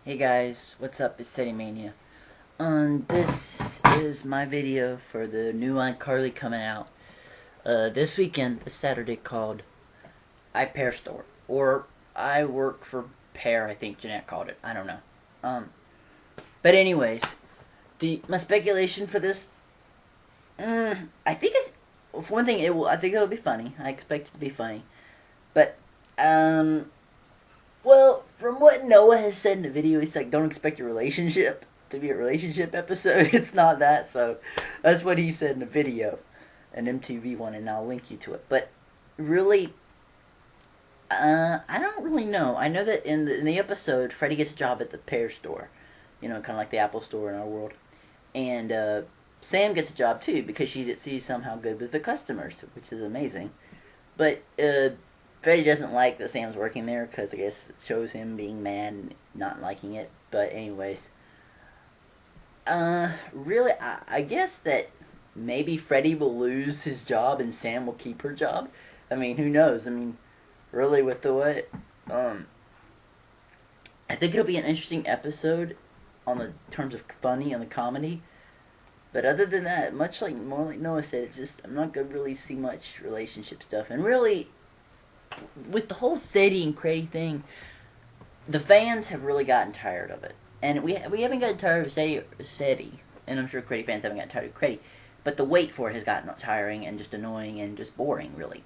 Hey guys, what's up? It's City Mania. This is my video for the new iCarly coming out this weekend, this Saturday, called iPear Store. Or I Work for Pear, I think Jeanette called it. I don't know. But anyways, my speculation for this, I think for one thing, I think it'll be funny. I expect it to be funny. But, well, from what Noah has said in the video, he's like, don't expect a relationship to be a relationship episode. It's not that, so that's what he said in the video, an MTV one, and I'll link you to it. But really, I don't really know. I know that in the episode, Freddie gets a job at the Pear Store, kind of like the Apple Store in our world, and Sam gets a job too because she's somehow good with the customers, which is amazing. But Freddie doesn't like that Sam's working there because I guess it shows him being mad and not liking it. But anyways, really, I guess that maybe Freddie will lose his job and Sam will keep her job. I mean, who knows? I mean, really, with the way, I think it'll be an interesting episode on the terms of funny and the comedy. But other than that, more like Noah said, it's just I'm not gonna really see much relationship stuff. And really, with the whole Sadie and Crady thing, the fans have really gotten tired of it. And we haven't gotten tired of Sadie, and I'm sure Crady fans haven't gotten tired of Crady. But the wait for it has gotten tiring and just annoying and just boring, really.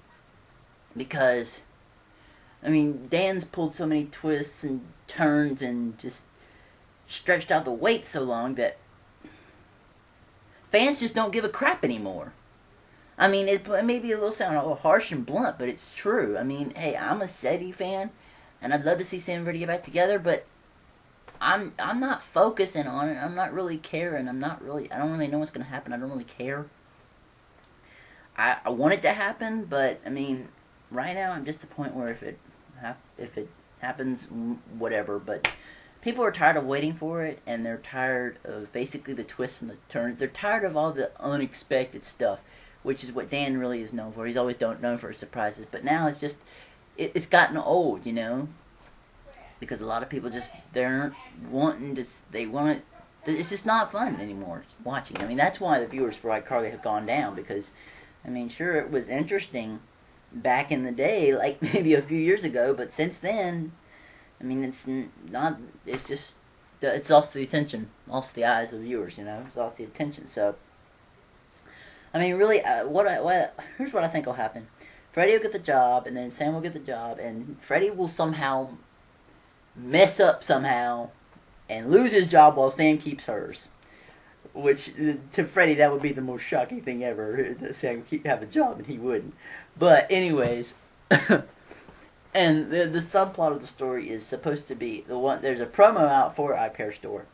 Because, I mean, Dan's pulled so many twists and turns and just stretched out the wait so long that fans just don't give a crap anymore. I mean, it may be sound a little harsh and blunt, but it's true. I mean, hey, I'm a Sadie fan, and I'd love to see Sam and Freddie get back together, but I'm not focusing on it. I'm not really caring. I don't really know what's going to happen. I don't really care. I want it to happen, but, I mean, right now I'm just at the point where if it happens, whatever, but people are tired of waiting for it, and they're tired of basically the twists and the turns. They're tired of all the unexpected stuff, which is what Dan really is known for. He's always known for his surprises, but now it's just, it's gotten old, because a lot of people they're wanting to, it's just not fun anymore watching. I mean, that's why the viewers for iCarly have gone down, because, I mean, sure, it was interesting back in the day, like maybe a few years ago, but since then, I mean, it's lost the attention, lost the eyes of viewers, it's lost the attention, so, I mean, really, here's what I think will happen. Freddie will get the job, and then Sam will get the job, and Freddie will somehow mess up somehow and lose his job while Sam keeps hers. Which, to Freddie, that would be the most shocking thing ever. That Sam would have a job and he wouldn't. But, anyways, and the subplot of the story is supposed to be there's a promo out for iPear Store,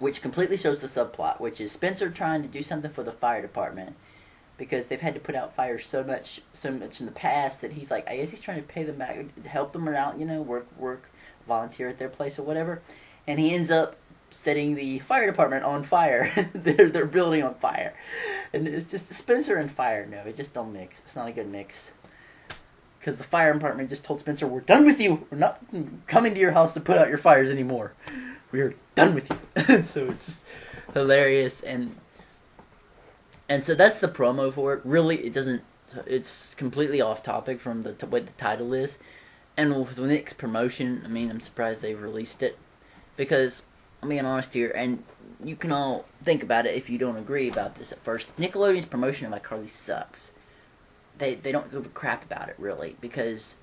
which completely shows the subplot, which is Spencer trying to do something for the fire department because they've had to put out fires so much in the past that he's like, I guess he's trying to pay them back, help them out, work, volunteer at their place or whatever, and he ends up setting the fire department on fire. their building on fire, and it's just Spencer and fire. No, it just don't mix. It's not a good mix. Because the fire department just told Spencer, we're done with you. We're not coming to your house to put out your fires anymore. We're done with you. So it's just hilarious, and so that's the promo for it. Really, it's completely off topic from what the title is. And with the Nick's promotion, I mean, I'm surprised they've released it. Because, I'm being honest here, and you can all think about it if you don't agree about this at first. Nickelodeon's promotion of iCarly sucks. They don't give a crap about it, really. Because,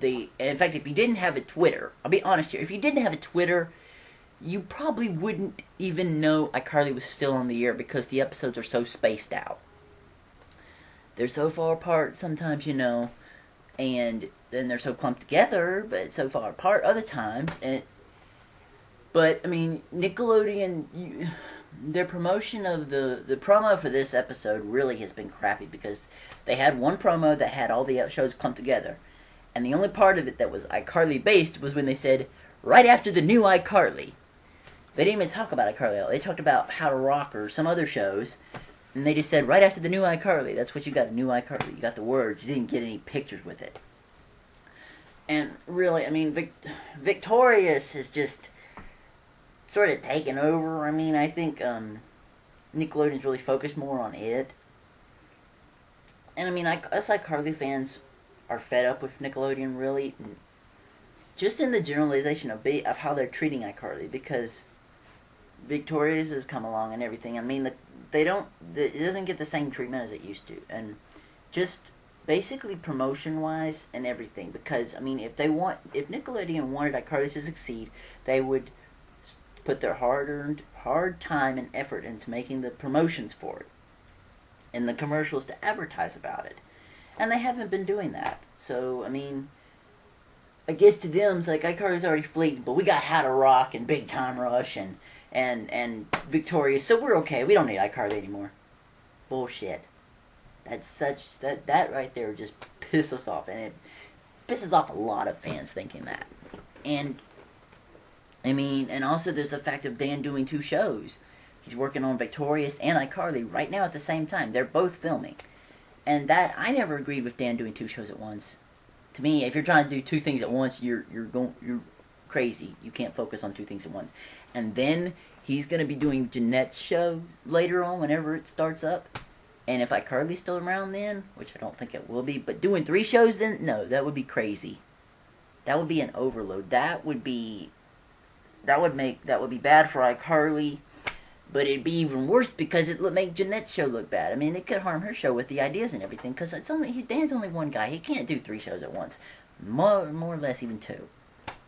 in fact, if you didn't have a Twitter, I'll be honest here, if you didn't have a Twitter, you probably wouldn't even know iCarly was still on the air because the episodes are so spaced out. They're so far apart sometimes, and then they're so clumped together, but so far apart other times. But, I mean, Nickelodeon, their promotion of the promo for this episode really has been crappy because they had one promo that had all the shows clumped together. And the only part of it that was iCarly based was when they said, right after the new iCarly. They didn't even talk about iCarly. They talked about How to Rock or some other shows. And they just said, right after the new iCarly. That's what you got, new iCarly. You got the words. You didn't get any pictures with it. And really, I mean, Victorious is just sort of taken over. I mean, I think Nickelodeon's really focused more on it. And I mean, us iCarly fans are fed up with Nickelodeon, really. Just in the generalization of how they're treating iCarly, because Victorious has come along and everything. I mean, it doesn't get the same treatment as it used to. And just basically promotion-wise and everything. Because, I mean, if Nickelodeon wanted iCarly to succeed, they would put their hard time and effort into making the promotions for it and the commercials to advertise about it. And they haven't been doing that. So, I mean, I guess to them, it's like, iCarly's already fleeting, but we got How to Rock and Big Time Rush and Victorious, so we're okay. We don't need iCarly anymore. Bullshit. That right there just pisses us off, and it pisses off a lot of fans thinking that. And I mean, and also there's the fact of Dan doing 2 shows. He's working on Victorious and iCarly right now at the same time. They're both filming. And that, I never agreed with Dan doing 2 shows at once. To me, if you're trying to do 2 things at once, you're crazy. You can't focus on 2 things at once. And then he's going to be doing Jeanette's show later on whenever it starts up. And if iCarly's still around then, which I don't think it will be, but doing 3 shows then, no, that would be crazy. That would be an overload. That would be bad for iCarly. But it'd be even worse because it would make Jeanette's show look bad. I mean, it could harm her show with the ideas and everything, because Dan's only one guy. He can't do 3 shows at once. More or less even 2.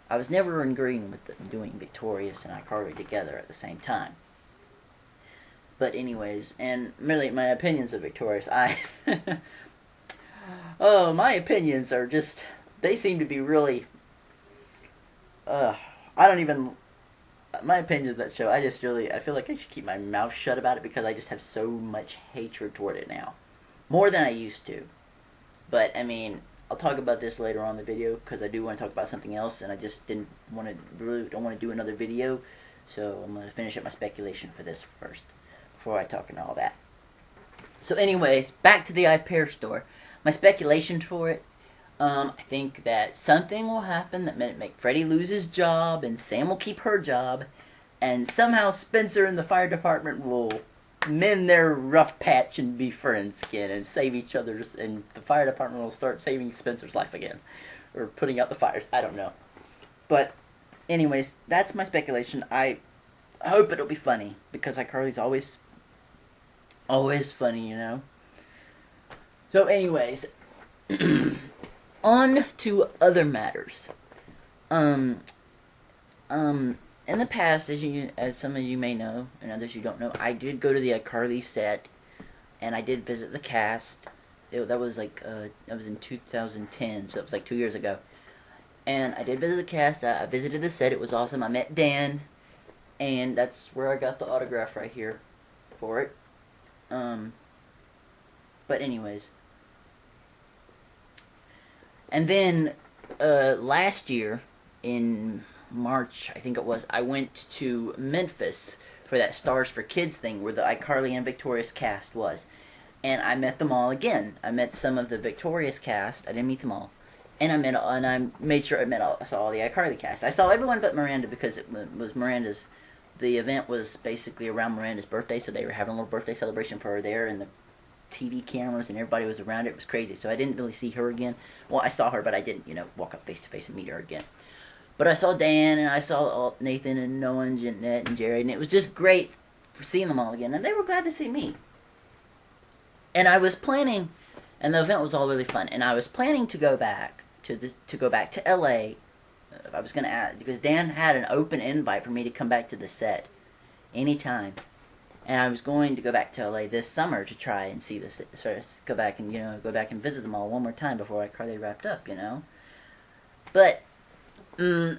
I was never agreeing with doing Victorious and iCarly together at the same time. But anyways, and really my opinions of Victorious, my opinions are just, they seem to be really, my opinion of that show, I feel like I should keep my mouth shut about it because I just have so much hatred toward it now. More than I used to. But, I mean, I'll talk about this later on in the video because I do want to talk about something else and I just don't want to do another video. So I'm going to finish up my speculation for this first before I talk and all that. So anyways, back to the iPair store. My speculation for it. I think that something will happen that make Freddy lose his job and Sam will keep her job, and somehow Spencer and the fire department will mend their rough patch and be friends again and save each other's, and the fire department will start saving Spencer's life again, or putting out the fires. I don't know. But anyways, that's my speculation. I hope it'll be funny because iCarly's always funny, you know. So anyways, on to other matters. In the past, as some of you may know, and others you don't know, I did go to the iCarly set, and I did visit the cast. That was in 2010, so it was like 2 years ago. And I did visit the cast. I visited the set. It was awesome. I met Dan, and that's where I got the autograph right here for it. But anyways. And then, last year, in March, I think it was, I went to Memphis for that Stars for Kids thing where the iCarly and Victorious cast was. And I met them all again. I met some of the Victorious cast. I didn't meet them all. And I made sure I saw all the iCarly cast. I saw everyone but Miranda because it was the event was basically around Miranda's birthday, so they were having a little birthday celebration for her there, and the TV cameras and everybody was around it. It was crazy. So I didn't really see her again. Well, I saw her, but I didn't, walk up face to face and meet her again. But I saw Dan, and I saw Nathan and Noah and Jeanette and Jared, and it was just great for seeing them all again. And they were glad to see me. And I was planning, and the event was all really fun. And I was planning to go back to LA. I was gonna add, because Dan had an open invite for me to come back to the set anytime. And I was going to go back to LA this summer to try and see this, go back and visit them all one more time before iCarly wrapped up, But a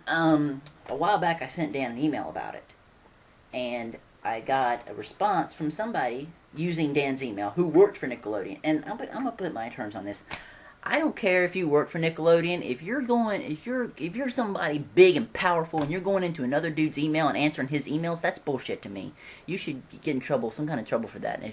while back I sent Dan an email about it, and I got a response from somebody using Dan's email who worked for Nickelodeon. And I'm gonna put my terms on this. I don't care if you work for Nickelodeon. If you're somebody big and powerful and you're going into another dude's email and answering his emails, that's bullshit to me. You should get in trouble, some kind of trouble for that. And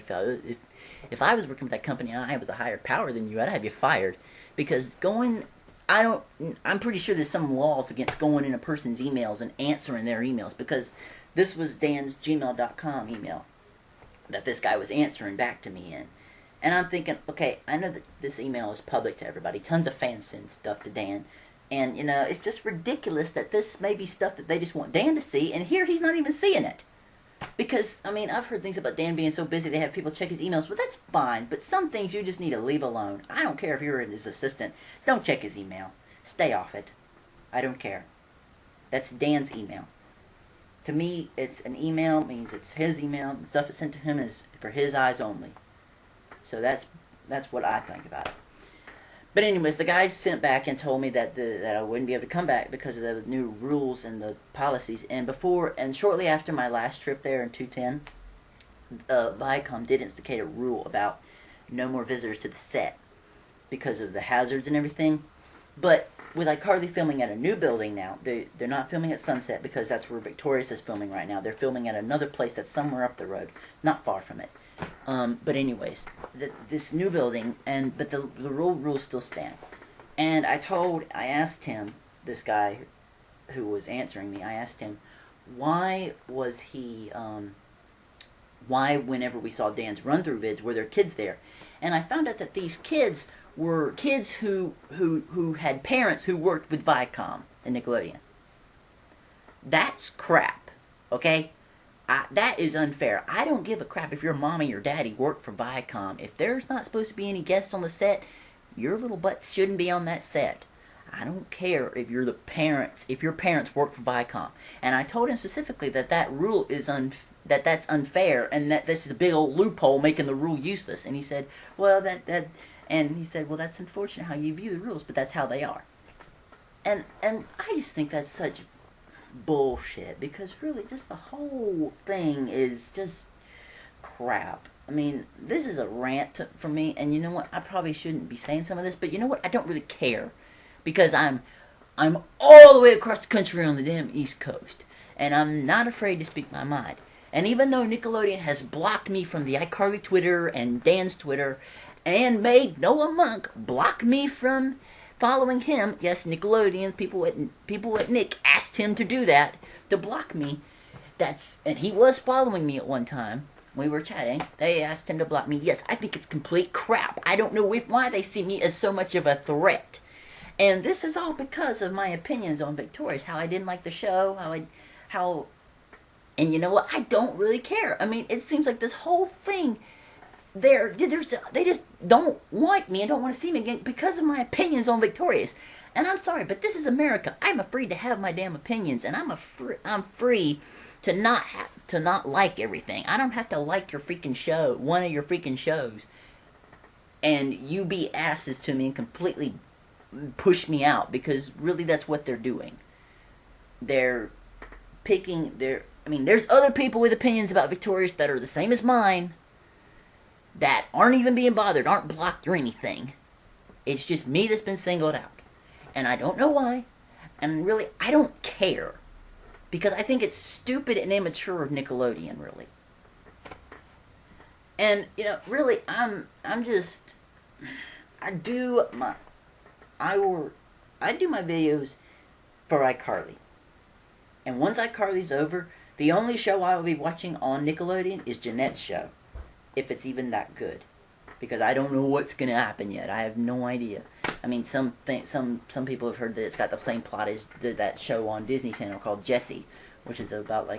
if I was working with that company and I was a higher power than you, I'd have you fired. Because going I'm pretty sure there's some laws against going in a person's emails and answering their emails, because this was Dan's gmail.com email that this guy was answering back to me in. And I'm thinking, okay, I know that this email is public to everybody. Tons of fans send stuff to Dan. And, it's just ridiculous that this may be stuff that they just want Dan to see, and here he's not even seeing it. Because, I've heard things about Dan being so busy they have people check his emails, but that's fine. But some things you just need to leave alone. I don't care if you're his assistant. Don't check his email. Stay off it. I don't care. That's Dan's email. To me, it's an email, means it's his email, and stuff that's sent to him is for his eyes only. So that's what I think about it. But anyways, the guy sent back and told me that I wouldn't be able to come back because of the new rules and the policies. And shortly after my last trip there in 210, Viacom did instigate a rule about no more visitors to the set because of the hazards and everything. But with iCarly filming at a new building now, they're not filming at Sunset because that's where Victorious is filming right now. They're filming at another place that's somewhere up the road, not far from it. But anyways, this new building, but the rules still stand. And I asked him, this guy who was answering me, I asked him, why whenever we saw Dan's run-through vids, were there kids there? And I found out that these kids were kids who had parents who worked with Viacom and Nickelodeon. That's crap, okay? That is unfair. I don't give a crap if your mommy or daddy work for Viacom. If there's not supposed to be any guests on the set, your little butt shouldn't be on that set. I don't care if your parents work for Viacom. And I told him specifically that rule is that's unfair, and that this is a big old loophole making the rule useless. And he said, well, that's unfortunate how you view the rules, but that's how they are. And I just think that's such bullshit, because really just the whole thing is just crap. This is a rant for me, and you know what, I probably shouldn't be saying some of this, but you know what, I don't really care, because I'm all the way across the country on the damn East Coast, and I'm not afraid to speak my mind. And even though Nickelodeon has blocked me from the iCarly Twitter and Dan's Twitter, and made Noah Monk block me from following him, yes, Nickelodeon, people at Nick asked him to do that, to block me. And he was following me at one time. We were chatting. They asked him to block me. Yes, I think it's complete crap. I don't know why they see me as so much of a threat. And this is all because of my opinions on Victorious, how I didn't like the show, and you know what, I don't really care. It seems like this whole thing, they just don't like me and don't want to see me again because of my opinions on Victorious. And I'm sorry, but this is America. I'm free to have my damn opinions, and I'm free to not like everything. I don't have to like your freaking show, one of your freaking shows, and you be asses to me and completely push me out, because really that's what they're doing. There's other people with opinions about Victorious that are the same as mine, that aren't even being bothered, aren't blocked or anything. It's just me that's been singled out. And I don't know why. And really, I don't care. Because I think it's stupid and immature of Nickelodeon, really. And, really, I do my videos for iCarly. And once iCarly's over, the only show I will be watching on Nickelodeon is Jeanette's show. If it's even that good. Because I don't know what's going to happen yet. I have no idea. Some people have heard that it's got the same plot as that show on Disney Channel called Jessie, which is about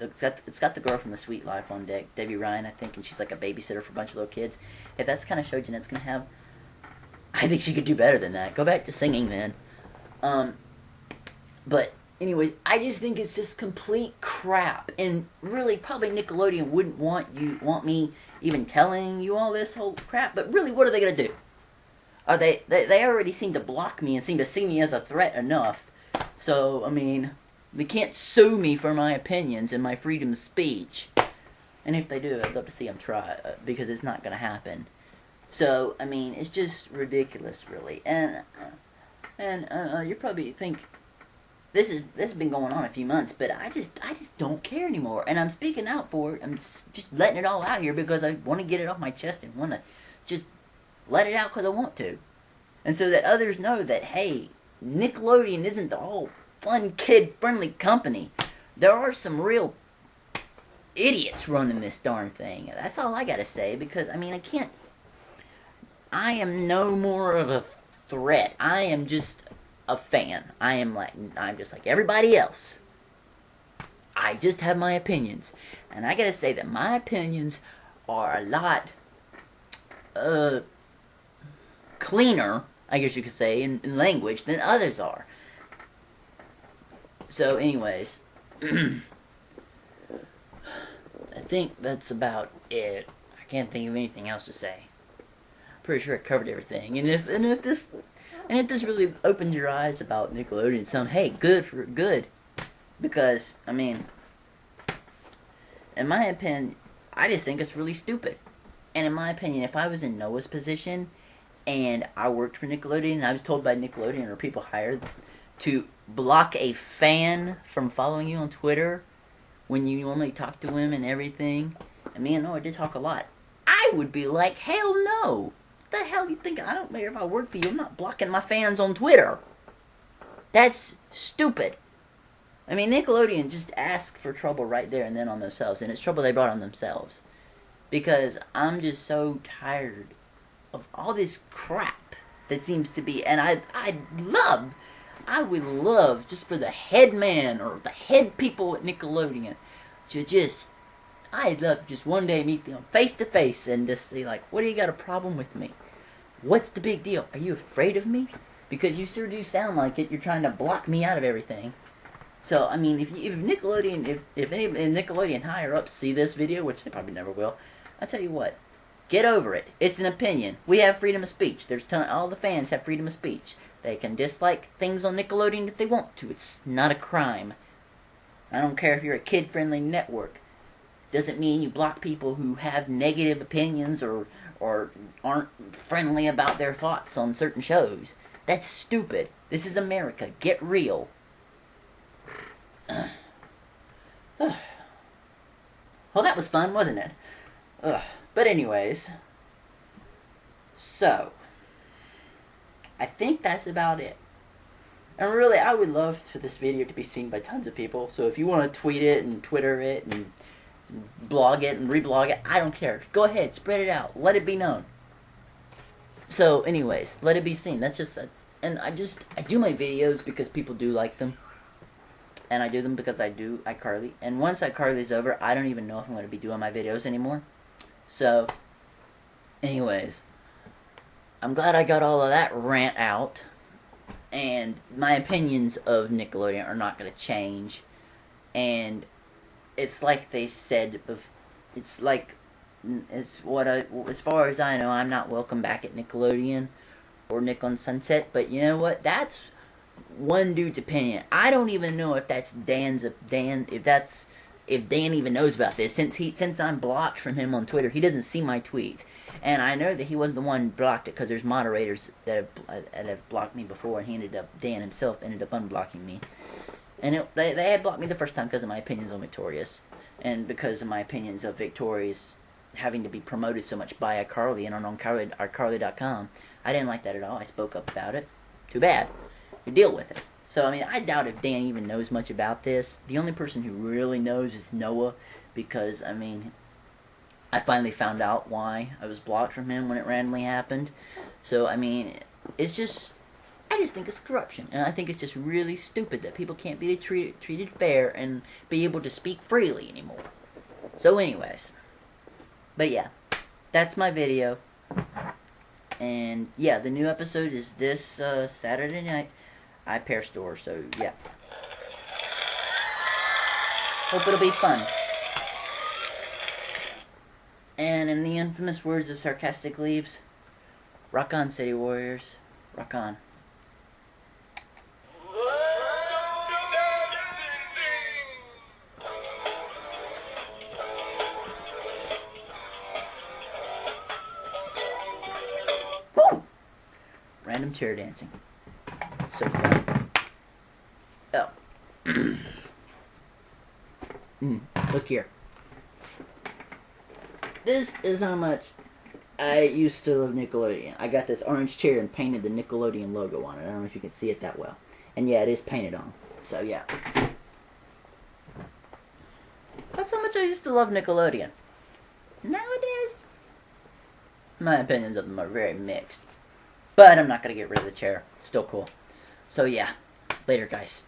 it's got the girl from The Sweet Life on deck, Debbie Ryan, I think, and she's like a babysitter for a bunch of little kids. If that's the kind of show Jeanette's going to have, I think she could do better than that. Go back to singing then. But anyways, I just think it's just complete crap. And really, probably Nickelodeon wouldn't want me even telling you all this whole crap. But really, what are they going to do? They already seem to block me and seem to see me as a threat enough. So, they can't sue me for my opinions and my freedom of speech. And if they do, I'd love to see them try, because it's not going to happen. So, it's just ridiculous, really. And you probably think this has been going on a few months, but I just don't care anymore. And I'm speaking out for it. I'm just letting it all out here because I want to get it off my chest and want to just let it out because I want to. And so that others know that, hey, Nickelodeon isn't the whole fun, kid-friendly company. There are some real idiots running this darn thing. That's all I gotta say, because, I mean, I am no more of a threat. I am just a fan. I'm just like everybody else. I just have my opinions. And I gotta say that my opinions are a lot, cleaner, I guess you could say, in language than others are. So, anyways, I think that's about it. I can't think of anything else to say. Pretty sure I covered everything. And if this really opens your eyes about Nickelodeon, so hey, good. Because, I mean, in my opinion, I just think it's really stupid. And in my opinion, if I was in Noah's position and I worked for Nickelodeon and I was told by Nickelodeon or people hired to block a fan from following you on Twitter when you normally talk to him and everything, and me and Noah did talk a lot, I would be like, hell no. What the hell you think? I don't care if I work for you. I'm not blocking my fans on Twitter. That's stupid. I mean, Nickelodeon just asked for trouble right there and then on themselves, and it's trouble they brought on themselves. Because I'm just so tired of all this crap that seems to be, and I would love just for the head man or the head people at Nickelodeon to just, I'd love to just one day meet them face to face and just say, like, what do you got a problem with me? What's the big deal? Are you afraid of me? Because you sure do sound like it. You're trying to block me out of everything. So, I mean, if Nickelodeon, if any Nickelodeon higher ups see this video, which they probably never will, I tell you what, get over it. It's an opinion. We have freedom of speech. All the fans have freedom of speech. They can dislike things on Nickelodeon if they want to. It's not a crime. I don't care if you're a kid-friendly network. Doesn't mean you block people who have negative opinions or aren't friendly about their thoughts on certain shows. That's stupid. This is America. Get real. Well, that was fun, wasn't it? But anyways, so I think that's about it. And really, I would love for this video to be seen by tons of people. So if you want to tweet it and Twitter it and blog it and reblog it, I don't care. Go ahead, spread it out. Let it be known. So anyways, let it be seen. That's just that. And I do my videos because people do like them. And I do them because I do iCarly. And once iCarly's over, I don't even know if I'm going to be doing my videos anymore. So, anyways, I'm glad I got all of that rant out. And my opinions of Nickelodeon are not going to change. And it's like they said, as far as I know, I'm not welcome back at Nickelodeon or Nick on Sunset. But you know what? That's one dude's opinion. I don't even know if that's if Dan even knows about this. Since I'm blocked from him on Twitter, he doesn't see my tweets. And I know that he was the one blocked it because there's moderators that have blocked me before, and Dan himself ended up unblocking me. And they had blocked me the first time because of my opinions on Victorious, and because of my opinions of Victorious having to be promoted so much by iCarly and on iCarly.com. I didn't like that at all. I spoke up about it. Too bad. You deal with it. So, I mean, I doubt if Dan even knows much about this. The only person who really knows is Noah, because, I mean, I finally found out why I was blocked from him when it randomly happened. So, I mean, I just think it's corruption. And I think it's just really stupid that people can't be treated fair and be able to speak freely anymore. So, anyways. But, yeah. That's my video. And, yeah, the new episode is this Saturday night. iPair Store, so yeah. Hope it'll be fun. And in the infamous words of Sarcastic Leaves, rock on, City Warriors. Rock on. Woo! Random chair dancing. So fun. Oh. Look here. This is how much I used to love Nickelodeon. I got this orange chair and painted the Nickelodeon logo on it. I don't know if you can see it that well. And yeah, it is painted on. So yeah. That's how much I used to love Nickelodeon. Nowadays, my opinions of them are very mixed. But I'm not going to get rid of the chair. Still cool. So yeah, later guys.